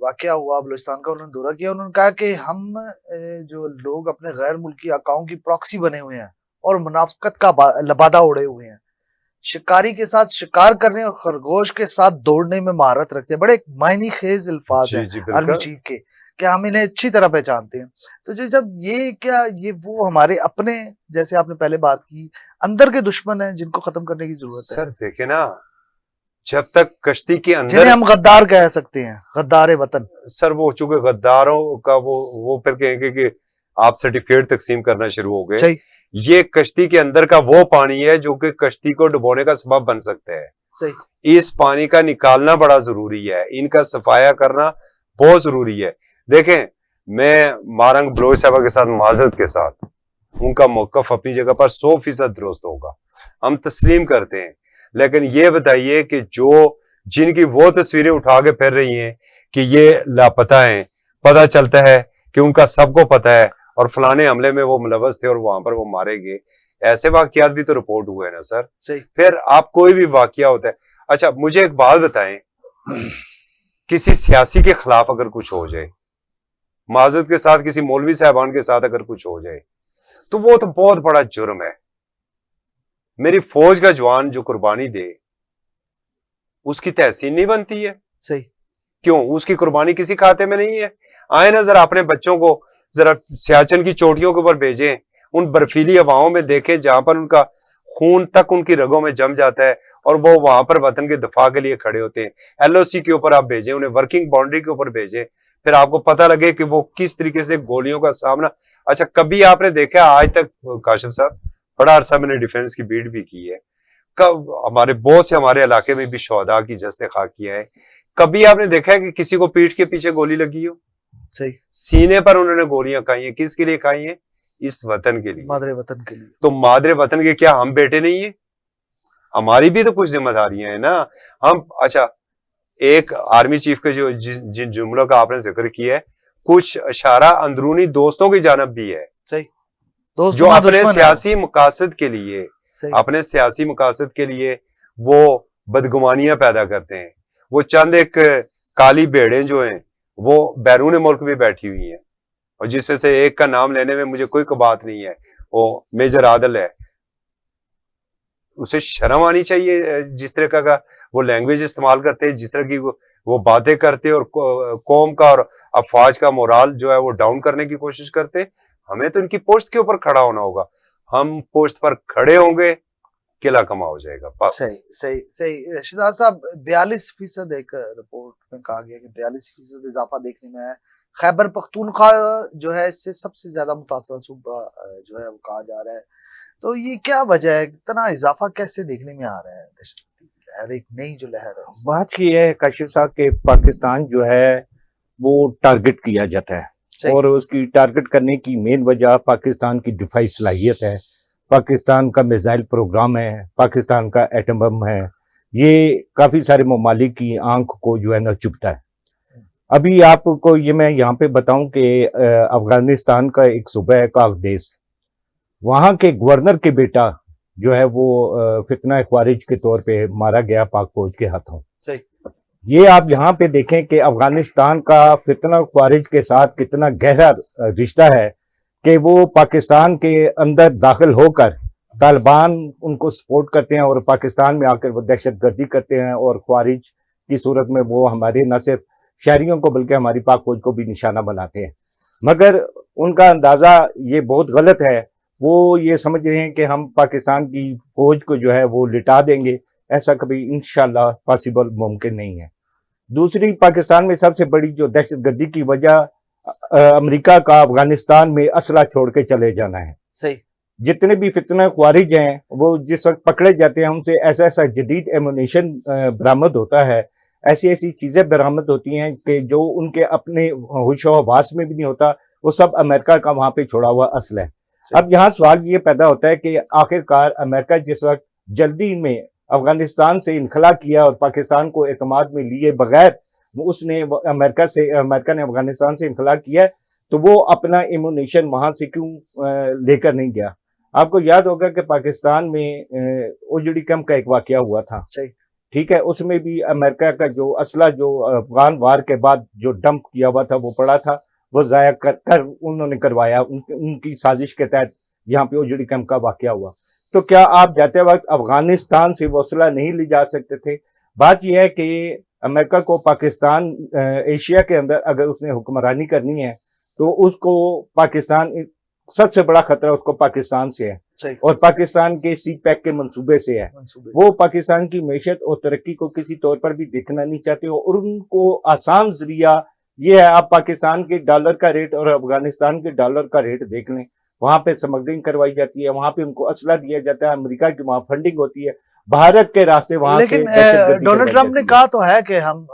واقعہ ہوا بلوچستان کا، انہوں نے دورہ کیا، انہوں نے کہا کہ ہم جو لوگ اپنے غیر ملکی آقاؤں کی پراکسی بنے ہوئے ہیں اور منافقت کا لبادہ اڑے ہوئے ہیں، شکاری کے ساتھ شکار کرنے اور خرگوش کے ساتھ دوڑنے میں مہارت رکھتے ہیں. بڑے معنی خیز الفاظ ہیں جی آرمی بالکل. چیف کے کہ ہم انہیں اچھی طرح پہچانتے ہیں. تو جی صاحب یہ کیا یہ وہ ہمارے اپنے، جیسے آپ نے پہلے بات کی، اندر کے دشمن ہیں جن کو ختم کرنے کی ضرورت ہے؟ سر دیکھیں نا، جب تک کشتی کے اندر، جنہیں ہم غدار کہہ سکتے ہیں، غدار وطن. سر وہ چونکہ غداروں کا وہ پھر کہیں گے کہ آپ سرٹیفکیٹ تقسیم کرنا شروع ہو گئے. صحیح یہ کشتی کے اندر کا وہ پانی ہے جو کہ کشتی کو ڈبونے کا سبب بن سکتا ہے. صحیح. اس پانی کا نکالنا بڑا ضروری ہے، ان کا صفایا کرنا بہت ضروری ہے. دیکھیں، میں مارنگ بلوچ صاحبہ کے ساتھ معذرت کے ساتھ، ان کا موقف اپنی جگہ پر 100% درست ہوگا، ہم تسلیم کرتے ہیں. لیکن یہ بتائیے کہ جن کی وہ تصویریں اٹھا کے پھر رہی ہیں کہ یہ لاپتہ ہیں، پتہ چلتا ہے کہ ان کا سب کو پتہ ہے اور فلانے حملے میں وہ ملوث تھے اور وہاں پر وہ مارے گئے. ایسے واقعات بھی تو رپورٹ ہوئے نا سر. صحیح. پھر آپ کوئی بھی واقعہ ہوتا ہے. اچھا مجھے ایک بات بتائیں، کسی سیاسی کے خلاف اگر کچھ ہو جائے، معذرت کے ساتھ کسی مولوی صاحبان کے ساتھ اگر کچھ ہو جائے، تو وہ تو بہت بڑا جرم ہے. میری فوج کا جوان جو قربانی دے، اس کی تحسین نہیں بنتی ہے؟ صحیح. کیوں؟ اس کی قربانی کسی کھاتے میں نہیں ہے؟ آئے نا ذرا اپنے بچوں کو ذرا سیاچن کی چوٹیوں کے اوپر بھیجیں، ان برفیلی ہواؤں میں دیکھیں جہاں پر ان کا خون تک ان کی رگوں میں جم جاتا ہے اور وہ وہاں پر وطن کے دفاع کے لیے کھڑے ہوتے ہیں. LOC کے اوپر آپ بھیجیں انہیں، ورکنگ باؤنڈری کے اوپر بھیجیں، پھر آپ کو پتہ لگے کہ وہ کس طریقے سے گولیوں کا سامنا. اچھا کبھی آپ نے دیکھا آج تک، کاشف صاحب بڑا عرصہ میں نے ڈیفنس کی بیٹ بھی کی ہے، ہمارے بہت سے ہمارے علاقے میں بھی شہداء کی جسد خاک کیا ہے، کبھی آپ نے دیکھا ہے کہ کسی کو پیٹھ کے پیچھے گولی لگی ہو؟ صحیح. سینے پر انہوں نے گولیاں کھائی ہیں. کس کے لیے کھائی ہیں؟ اس وطن کے لیے، مادر وطن کے لیے. تو مادر وطن کے کیا ہم بیٹے نہیں ہیں؟ ہماری بھی تو کچھ ذمہ داریاں ہیں نا. ہم اچھا ایک آرمی چیف کے جن جملوں کا آپ نے ذکر کیا ہے، کچھ اشارہ اندرونی دوستوں کی جانب بھی ہے. صحیح. دوست جو اپنے دشمن سیاسی مقاصد کے لیے، صحیح. اپنے سیاسی مقاصد کے لیے وہ بدگمانیاں پیدا کرتے ہیں. وہ چند ایک کالی بھیڑیں جو ہیں وہ بیرون ملک بھی بیٹھی ہوئی ہیں، اور جس میں سے ایک کا نام لینے میں مجھے کوئی بات نہیں ہے، وہ میجر عادل ہے. اسے شرم آنی چاہیے جس طرح کا وہ لینگویج استعمال کرتے ہیں، جس طرح کی وہ باتیں کرتے اور قوم کا اور افواج کا مورال جو ہے وہ ڈاؤن کرنے کی کوشش کرتے. ہمیں تو ان کی پوسٹ کے اوپر کھڑا ہونا ہوگا. ہم پوسٹ پر کھڑے ہوں گے، قلعہ کما ہو جائے گا. بس. صحیح صحیح صحیح. شہزاد صاحب 42% ایک رپورٹ میں کہا گیا کہ 42% اضافہ دیکھنے میں ہے. خیبر پختونخوا جو ہے اس سے سب سے زیادہ متاثرہ صوبہ جو ہے وہ کہا جا رہا ہے. تو یہ کیا وجہ ہے، اتنا اضافہ کیسے دیکھنے میں آ رہا ہے؟ دہشت گردی لہر، ایک نئی جو لہر ہے. بات یہ ہے کاشف صاحب کہ پاکستان جو ہے وہ ٹارگٹ کیا جاتا ہے، اور اس کی ٹارگٹ کرنے کی مین وجہ پاکستان کی دفاعی صلاحیت ہے، پاکستان کا میزائل پروگرام ہے، پاکستان کا ایٹم بم ہے. یہ کافی سارے ممالک کی آنکھ کو جو ہے نا چبھتا ہے. ابھی آپ کو یہ میں یہاں پہ بتاؤں کہ افغانستان کا ایک صوبہ ہے کاغدیس، وہاں کے گورنر کے بیٹا جو ہے وہ فتنہ خوارج کے طور پہ مارا گیا پاک فوج کے ہاتھوں. یہ آپ یہاں پہ دیکھیں کہ افغانستان کا فتنہ خوارج کے ساتھ کتنا گہرا رشتہ ہے کہ وہ پاکستان کے اندر داخل ہو کر طالبان ان کو سپورٹ کرتے ہیں اور پاکستان میں آ کر وہ دہشت گردی کرتے ہیں، اور خوارج کی صورت میں وہ ہمارے نہ صرف شہریوں کو بلکہ ہماری پاک فوج کو بھی نشانہ بناتے ہیں. مگر ان کا اندازہ یہ بہت غلط ہے. وہ یہ سمجھ رہے ہیں کہ ہم پاکستان کی فوج کو جو ہے وہ لٹا دیں گے. ایسا کبھی انشاءاللہ پاسبل ممکن نہیں ہے. دوسری، پاکستان میں سب سے بڑی جو دہشت گردی کی وجہ امریکہ کا افغانستان میں اسلحہ چھوڑ کے چلے جانا ہے. صحیح. جتنے بھی فتنہ خوارج ہیں وہ جس وقت پکڑے جاتے ہیں ان سے ایسا جدید ایمونیشن برآمد ہوتا ہے، ایسی چیزیں برآمد ہوتی ہیں کہ جو ان کے اپنے ہوش و حواس میں بھی نہیں ہوتا. وہ سب امریکہ کا وہاں پہ چھوڑا ہوا اسلحہ ہے. اب یہاں سوال یہ پیدا ہوتا ہے کہ آخر کار امریکہ جس وقت جلدی میں افغانستان سے انخلا کیا اور پاکستان کو اعتماد میں لیے بغیر اس نے امریکہ نے افغانستان سے انخلا کیا، تو وہ اپنا ایمونیشن وہاں سے کیوں لے کر نہیں گیا؟ آپ کو یاد ہوگا کہ پاکستان میں اوجڑی کیمپ کا ایک واقعہ ہوا تھا. ٹھیک ہے, اس میں بھی امریکہ کا جو اسلحہ جو افغان وار کے بعد جو ڈمپ کیا ہوا تھا وہ پڑا تھا, وہ ضائع کر انہوں نے کروایا, ان کی سازش کے تحت یہاں پہ اوجڑی کیمپ کا واقعہ ہوا. تو کیا آپ جاتے وقت افغانستان سے وہ اسلحہ نہیں لے جا سکتے تھے؟ بات یہ ہے کہ امریکہ کو پاکستان ایشیا کے اندر اگر اس نے حکمرانی کرنی ہے تو اس کو پاکستان, سب سے بڑا خطرہ اس کو پاکستان سے ہے اور پاکستان کے سی پیک کے منصوبے سے ہے. وہ پاکستان کی معیشت اور ترقی کو کسی طور پر بھی دیکھنا نہیں چاہتے اور ان کو آسان ذریعہ یہ ہے, آپ پاکستان کے ڈالر کا ریٹ اور افغانستان کے ڈالر کا ریٹ دیکھ لیں, وہاں پہ سمگلنگ کروائی جاتی ہے, وہاں پہ ان کو اسلحہ دیا جاتا ہے, امریکہ کی وہاں فنڈنگ ہوتی ہے, بھارت کے راستے وہاں. لیکن ڈونلڈ ٹرمپ نے کہا تو ہے کہ ہم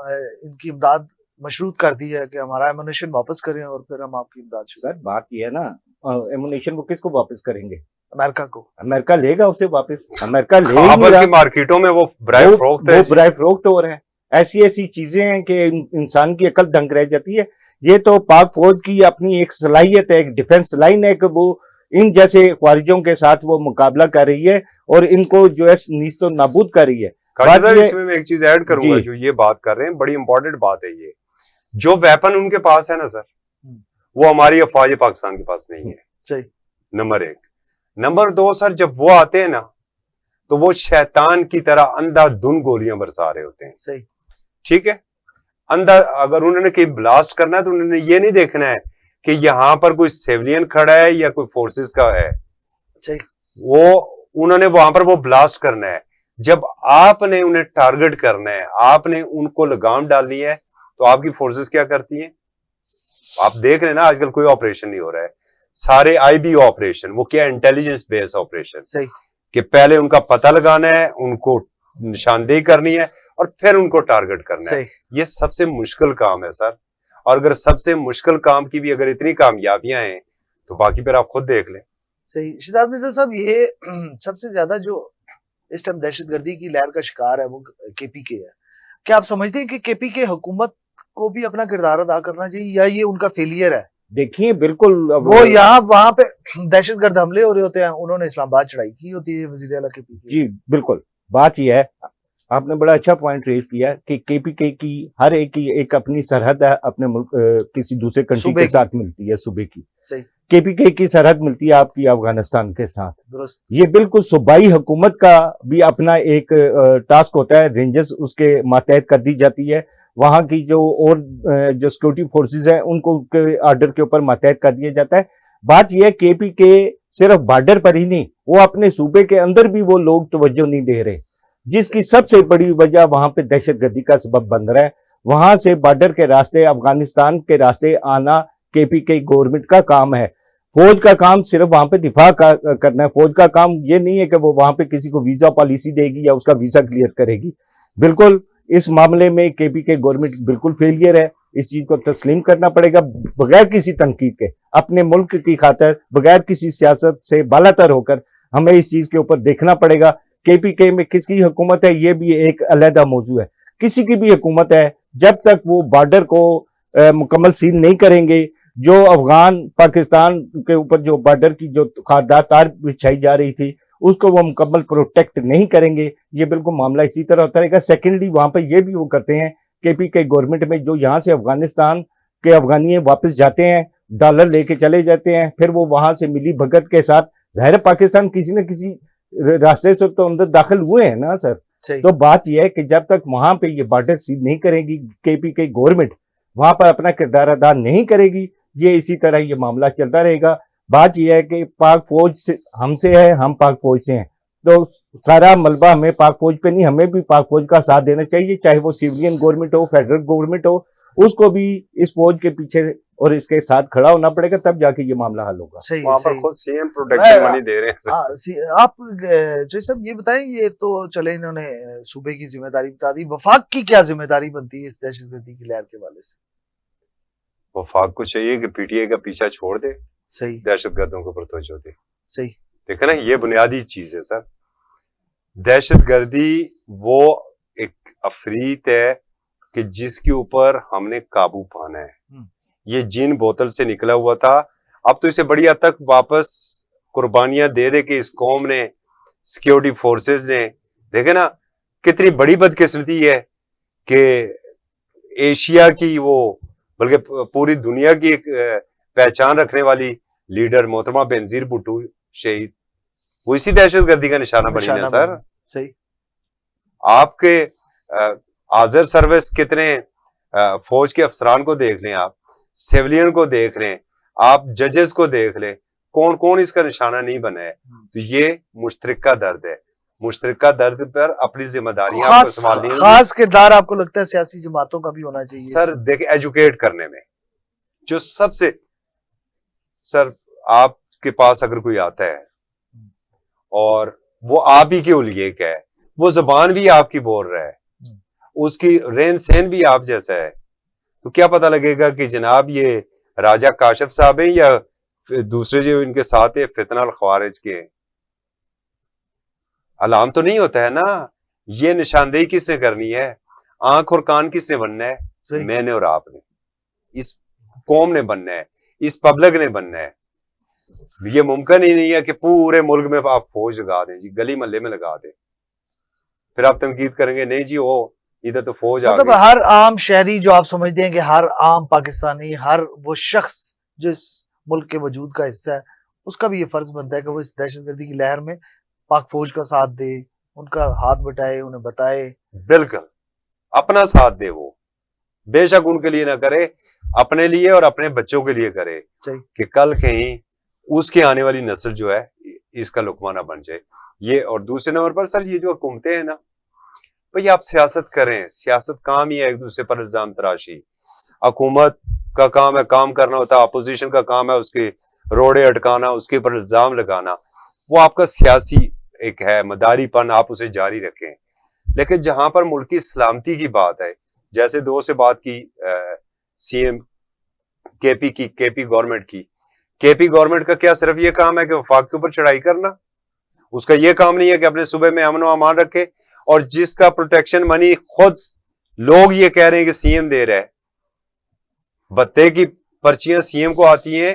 ان کی امداد مشروط کر دی ہے کہ ہمارا ایمونیشن واپس کریں اور پھر ہم آپ کی امداد شروع. سر بات یہ ہے نا, ایمونیشن کو کس کو واپس کریں گے؟ امریکہ کو. امریکہ لے گا اسے واپس, امریکہ لے گا. خابر کی مارکیٹوں میں وہ برائے فروخت ہے, وہ برائے فروخت ہو رہا ہے. ایسی چیزیں ہیں کہ انسان کی عقل دنگ رہ جاتی ہے. یہ تو پاک فوج کی اپنی ایک صلاحیت ہے, ایک ڈیفنس لائن ہے کہ وہ ان جیسے خارجوں کے ساتھ وہ مقابلہ کر رہی ہے اور ان کو جو ہے نیست و نابود کر رہی ہے. اس میں ایک چیز ایڈ کروں گا, جو یہ بات کر رہے ہیں بڑی امپورٹنٹ بات ہے. یہ جو ویپن ان کے پاس ہے نا سر, وہ ہماری افواج پاکستان کے پاس نہیں ہے. صحیح. نمبر 1. نمبر 2 سر, جب وہ آتے ہیں نا تو وہ شیطان کی طرح اندھا دھن گولیاں برسا رہے ہوتے ہیں. صحیح. ٹھیک ہے. اگر انہوں نے کہیں بلاسٹ کرنا ہے تو انہوں نے یہ نہیں دیکھنا ہے کہ یہاں پر کوئی سیولین کھڑا ہے یا کوئی فورسز کا ہے. وہ انہوں نے وہاں پر وہ بلاسٹ کرنا ہے. جب آپ نے انہیں ٹارگٹ کرنا ہے, آپ نے ان کو لگام ڈالنی ہے, تو آپ کی فورسز کیا کرتی ہیں؟ آپ دیکھ رہے ہیں نا آج کل کوئی آپریشن نہیں ہو رہا ہے, سارے آئی بی او آپریشن. وہ کیا انٹیلیجنس بیس آپریشن, کہ پہلے ان کا پتہ لگانا ہے, ان کو نشاندہی کرنی ہے اور پھر ان کو ٹارگٹ کرنا ہے. یہ سب سے مشکل کام ہے سر. اور اگر سب سے مشکل کام کی بھی اگر اتنی کامیابیاں ہیں تو باقی پھر آپ خود دیکھ لیں. صحیح. شہزاد مرزا صاحب, یہ سب سے زیادہ جو اس ٹائم دہشت گردی کی لہر کا شکار ہے وہ کے پی کے ہے. کیا آپ سمجھتے ہیں کہ کے پی کے حکومت کو بھی اپنا کردار ادا کرنا چاہیے یا یہ ان کا فیلئر ہے؟ دیکھیے بالکل, وہ یہاں وہاں پہ دہشت گرد حملے ہو رہے ہوتے ہیں, انہوں نے اسلام آباد چڑھائی کی ہوتی ہے وزیر اعلیٰ کے پی کے. جی بالکل, بات یہ ہے, آپ نے بڑا اچھا پوائنٹ ریز کیا کہ کے پی کے کی ہر ایک کی ایک اپنی سرحد ہے, اپنے ملک کسی دوسرے کنٹری کے ساتھ ملتی ہے, صوبے کی. صحیح. کے پی کے کی سرحد ملتی ہے آپ کی افغانستان کے ساتھ. درست. یہ بالکل صوبائی حکومت کا بھی اپنا ایک ٹاسک ہوتا ہے, رینجز اس کے ماتحت کر دی جاتی ہے. وہاں کی جو اور جو سیکورٹی فورسز ہیں ان کو آرڈر کے اوپر ماتحت کر دیا جاتا ہے. بات یہ ہے کے پی کے صرف بارڈر پر ہی نہیں, وہ اپنے صوبے کے اندر بھی وہ لوگ توجہ نہیں دے رہے, جس کی سب سے بڑی وجہ وہاں پہ دہشت گردی کا سبب بن رہا ہے. وہاں سے بارڈر کے راستے, افغانستان کے راستے آنا کے پی کے گورنمنٹ کا کام ہے. فوج کا کام صرف وہاں پہ دفاع کرنا ہے. فوج کا کام یہ نہیں ہے کہ وہ وہاں پہ کسی کو ویزا پالیسی دے گی یا اس کا ویزا کلیئر کرے گی. بالکل اس معاملے میں کے پی کے گورنمنٹ بالکل فیلئر ہے. اس چیز کو تسلیم کرنا پڑے گا بغیر کسی تنقید کے, اپنے ملک کی خاطر, بغیر کسی سیاست سے بالاتر ہو کر ہمیں اس چیز کے اوپر دیکھنا پڑے گا. کے پی کے میں کس کی حکومت ہے یہ بھی ایک علیحدہ موضوع ہے. کسی کی بھی حکومت ہے, جب تک وہ بارڈر کو مکمل سیل نہیں کریں گے, جو افغان پاکستان کے اوپر جو بارڈر کی جو خاردار تار بچھائی جا رہی تھی اس کو وہ مکمل پروٹیکٹ نہیں کریں گے, یہ بالکل معاملہ اسی طرح ہوتا رہے گا. سیکنڈلی وہاں پہ یہ بھی وہ کرتے ہیں کے پی کے گورنمنٹ میں, جو یہاں سے افغانستان کے افغانی واپس جاتے ہیں, ڈالر لے کے چلے جاتے ہیں, پھر وہ وہاں سے ملی بھگت کے ساتھ, ظاہر پاکستان کسی نہ کسی راستے سے تو اندر داخل ہوئے ہیں نا سر. تو بات یہ ہے کہ جب تک وہاں پہ یہ بارڈر سیل نہیں کرے گی کے پی کے گورنمنٹ, وہاں پر اپنا کردار ادا نہیں کرے گی, یہ اسی طرح یہ معاملہ چلتا رہے گا. بات یہ ہے کہ پاک فوج سے ہم سے ہے, ہم پاک فوج سے ہیں, تو سارا ملبہ ہمیں پاک فوج پہ نہیں, ہمیں بھی پاک فوج کا ساتھ دینا چاہیے, چاہے وہ سیولین گورنمنٹ ہو, فیڈرل گورنمنٹ ہو, اس کو بھی اس فوج کے پیچھے اور اس کے ساتھ کھڑا ہونا پڑے گا, تب جا کے یہ معاملہ حل ہوگا. وہاں پر خود سی ایم پروٹیکشن منی دے رہے ہیں. آپ جو سب یہ بتائیں, یہ تو چلے انہوں نے صوبے کی ذمہ داری بتا دی, وفاق کی کیا ذمہ داری بنتی ہے اس دہشت گردی کی لہر کے حوالے سے؟ وفاق کو چاہیے کہ پی ٹی آئی کا پیچھا چھوڑ دے, صحیح, دہشت گردوں کو توجہ دے. صحیح. دیکھیں نا, یہ بنیادی چیز ہے سر. دہشت گردی وہ ایک افریت ہے کہ جس کے اوپر ہم نے قابو پانا ہے. یہ جین بوتل سے نکلا ہوا تھا, اب تو اسے بڑی حد تک واپس قربانیاں دے دے کہ اس قوم نے, سیکیورٹی فورسز نے, دیکھیں نا کتنی بڑی بدقسمتی ہے کہ ایشیا کی وہ بلکہ پوری دنیا کی ایک پہچان رکھنے والی لیڈر محترمہ بینظیر بھٹو شہید، وہ اسی دہشت گردی کا نشانہ بنی نا سر. صحیح. آپ کے آذر سروس کتنے فوج کے افسران کو دیکھ لیں، آپ سیولین کو دیکھ لیں، آپ ججز کو دیکھ لیں، کون کون اس کا نشانہ نہیں بنا ہے. تو یہ مشترکہ درد ہے. مشترکہ درد پر اپنی ذمہ داریاں آپ کو سنبھالنی ہیں. خاص کردار آپ کو لگتا ہے سیاسی جماعتوں کا بھی ہونا چاہیے سر دیکھیں ایجوکیٹ کرنے میں جو سب سے، سر آپ کے پاس اگر کوئی آتا ہے اور وہ آپ ہی کے اولیے کا ہے، وہ زبان بھی آپ کی بول رہا ہے، اس کی رہن سہن بھی آپ جیسا ہے، تو کیا پتہ لگے گا کہ جناب یہ راجہ کاشف صاحب ہیں یا دوسرے جو ان کے ساتھ ہیں فتنہ الخوارج کے ہیں. علام تو نہیں ہوتا ہے نا. یہ نشاندہی کس نے کرنی ہے؟ آنکھ اور کان کس نے بننا ہے؟ میں نے اور آپ نے، اس قوم نے بننا ہے، اس پبلک نے بننا ہے. یہ ممکن ہی نہیں ہے کہ پورے ملک میں آپ فوج لگا دیں جی، گلی محلے میں لگا دیں، پھر آپ تنقید کریں گے نہیں جی وہ ادھر تو فوج آ مطلب گئی. ہر عام شہری جو آپ سمجھتے ہیں کہ ہر عام پاکستانی، ہر وہ شخص جو اس ملک کے وجود کا حصہ ہے، اس کا بھی یہ فرض بنتا ہے کہ وہ اس دہشت گردی کی لہر میں پاک فوج کا ساتھ دے، ان کا ہاتھ بٹائے، انہیں بتائے. بالکل اپنا ساتھ دے. وہ بے شک ان کے لیے نہ کرے، اپنے لیے اور اپنے بچوں کے لیے کرے کہ کل کہیں اس کی آنے والی نسل جو ہے اس کا لقمہ نہ بن جائے. یہ اور دوسرے نمبر پر سر یہ جو حکومتیں ہیں نا بھئی، آپ سیاست کریں. سیاست کام ہی ہے ایک دوسرے پر الزام تراشی. حکومت کا کام ہے کام کرنا ہوتا ہے، اپوزیشن کا کام ہے اس کے روڑے اٹکانا، اس کے اوپر الزام لگانا. وہ آپ کا سیاسی ایک ہے مداری پن، آپ اسے جاری رکھیں. لیکن جہاں پر ملکی سلامتی کی بات ہے، جیسے دو سے بات کی سی ایم کے پی گورنمنٹ کی. کے پی گورنمنٹ کا کیا صرف یہ کام ہے کہ وفاق کے اوپر چڑھائی کرنا؟ اس کا یہ کام نہیں ہے کہ اپنے صوبے میں امن و امان رکھے، اور جس کا پروٹیکشن منی خود لوگ یہ کہہ رہے ہیں کہ سی ایم دے رہا ہے. بتے کی پرچیاں سی ایم کو آتی ہیں،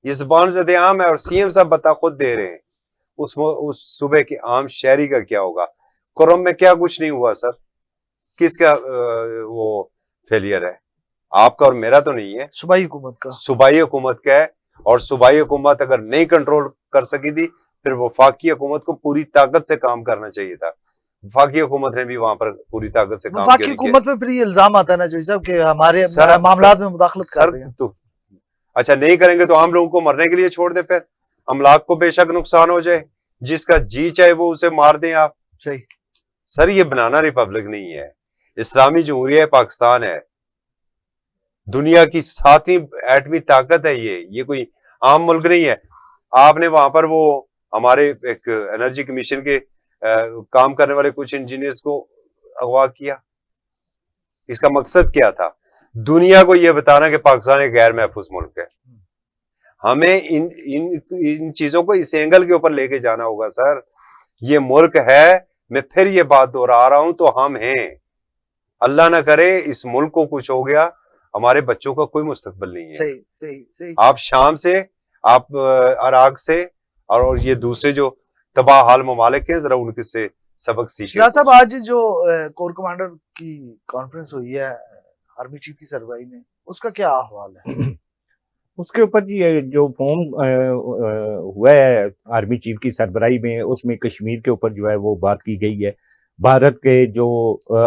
یہ زبان زد عام ہے، اور سی ایم صاحب بتا خود دے رہے ہیں. اس صوبے کے عام شہری کا کیا ہوگا؟ کرم میں کیا کچھ نہیں ہوا سر؟ کس کا وہ فیلئر ہے؟ آپ کا اور میرا تو نہیں ہے، صوبائی حکومت کا. صوبائی حکومت کا ہے. اور صوبائی حکومت اگر نہیں کنٹرول کر سکی تھی پھر وفاقی حکومت کو پوری طاقت سے کام کرنا چاہیے تھا. وفاقی حکومت نے بھی وہاں پر پوری طاقت سے کام کیا. وفاقی حکومت پہ پھر یہ الزام آتا ہے نا جوئی صاحب کہ ہمارے معاملات میں مداخلت کر رہے ہیں. اچھا نہیں کریں گے تو عام لوگوں کو مرنے کے لیے چھوڑ دیں، پھر املاک کو بے شک نقصان ہو جائے، جس کا جی چاہے وہ اسے مار دیں آپ. صحیح سر یہ بنانا ریپبلک نہیں ہے، اسلامی جمہوریہ پاکستان ہے، دنیا کی 7ویں ایٹمی طاقت ہے. یہ کوئی عام ملک نہیں ہے. آپ نے وہاں پر وہ ہمارے ایک انرجی کمیشن کے کام کرنے والے کچھ انجینئرز کو اغوا کیا. اس کا مقصد کیا تھا؟ دنیا کو یہ بتانا کہ پاکستان ایک غیر محفوظ ملک ہے. ہمیں ان چیزوں کو اس اینگل کے اوپر لے کے جانا ہوگا سر. یہ ملک ہے، میں پھر یہ بات دوہرا رہا ہوں، تو ہم ہیں. اللہ نہ کرے اس ملک کو کچھ ہو گیا، ہمارے بچوں کا کوئی مستقبل نہیں ہے. صحیح. آپ شام سے، آپ عراق سے، اور یہ دوسرے جو تباہ حال ممالک ہیں، ذرا ان سے سبق سیکھیں. شہزاد صاحب آج جو کور کمانڈر کی کانفرنس ہوئی ہے آرمی چیف کی سربراہی میں، اس کا کیا احوال ہے؟ اس کے اوپر جی جو فارم ہوا ہے آرمی چیف کی سربراہی میں، اس میں کشمیر کے اوپر جو ہے وہ بات کی گئی ہے. بھارت کے جو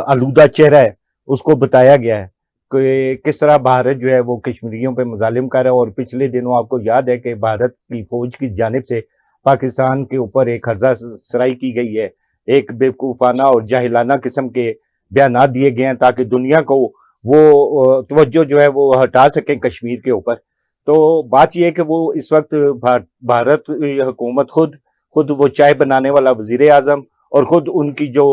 آلودہ چہرہ ہے اس کو بتایا گیا ہے کہ کس طرح بھارت جو ہے وہ کشمیریوں پہ مظالم کر رہا ہے. اور پچھلے دنوں آپ کو یاد ہے کہ بھارت کی فوج کی جانب سے پاکستان کے اوپر ایک ہرزہ سرائی کی گئی ہے، ایک بیوقوفانہ اور جاہلانہ قسم کے بیانات دیے گئے ہیں تاکہ دنیا کو وہ توجہ جو ہے وہ ہٹا سکیں کشمیر کے اوپر. تو بات یہ ہے کہ وہ اس وقت بھارت حکومت خود وہ چائے بنانے والا وزیر اعظم اور خود ان کی جو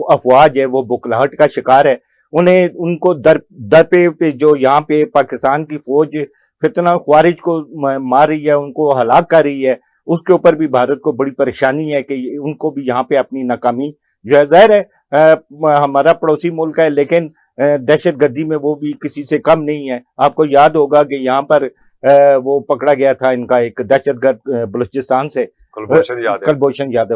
افواج ہے وہ بکلاہٹ کا شکار ہے. ان کو در پہ جو یہاں پہ پاکستان کی فوج فتنہ خوارج کو مار رہی ہے، ان کو ہلاک کر رہی ہے، اس کے اوپر بھی بھارت کو بڑی پریشانی ہے کہ ان کو بھی یہاں پہ اپنی ناکامی جو ہے، ظاہر ہے ہمارا پڑوسی ملک ہے لیکن دہشت گردی میں وہ بھی کسی سے کم نہیں ہے. آپ کو یاد ہوگا کہ یہاں پر وہ پکڑا گیا تھا ان کا ایک دہشت گرد بلوچستان سے، کلبھوشن یادو.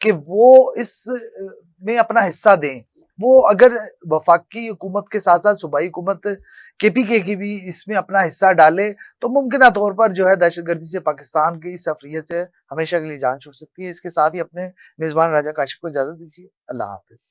کہ وہ اس میں اپنا حصہ دیں. وہ اگر وفاقی حکومت کے ساتھ ساتھ صوبائی حکومت KPK کی بھی اس میں اپنا حصہ ڈالے تو ممکنہ طور پر جو ہے دہشت گردی سے پاکستان کی سفریت سے ہمیشہ کے لیے جان چھوٹ سکتی ہے. اس کے ساتھ ہی اپنے میزبان راجہ کاشف کو اجازت دیجیے. اللہ حافظ.